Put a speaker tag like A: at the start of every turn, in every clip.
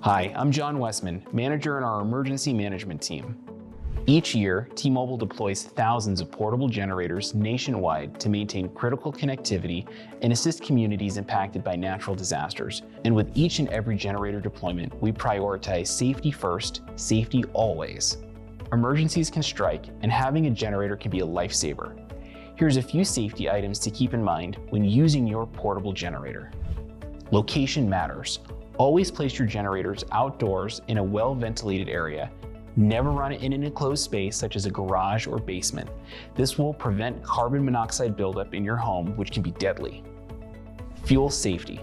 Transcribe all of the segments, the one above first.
A: Hi, I'm John Westman, manager in our emergency management team. Each year, T-Mobile deploys thousands of portable generators nationwide to maintain critical connectivity and assist communities impacted by natural disasters. And with each and every generator deployment, we prioritize safety first, safety always. Emergencies can strike, and having a generator can be a lifesaver. Here's a few safety items to keep in mind when using your portable generator. Location matters. Always place your generators outdoors in a well-ventilated area. Never run it in an enclosed space such as a garage or basement. This will prevent carbon monoxide buildup in your home, which can be deadly. Fuel safety.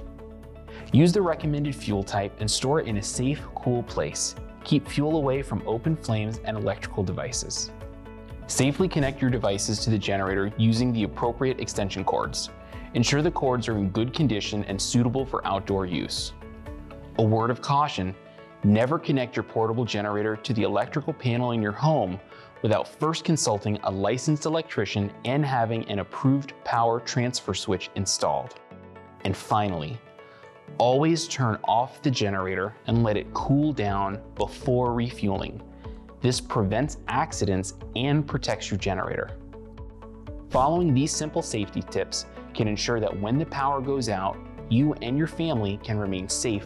A: Use the recommended fuel type and store it in a safe, cool place. Keep fuel away from open flames and electrical devices. Safely connect your devices to the generator using the appropriate extension cords. Ensure the cords are in good condition and suitable for outdoor use. A word of caution, never connect your portable generator to the electrical panel in your home without first consulting a licensed electrician and having an approved power transfer switch installed. And finally, always turn off the generator and let it cool down before refueling. This prevents accidents and protects your generator. Following these simple safety tips can ensure that when the power goes out, you and your family can remain safe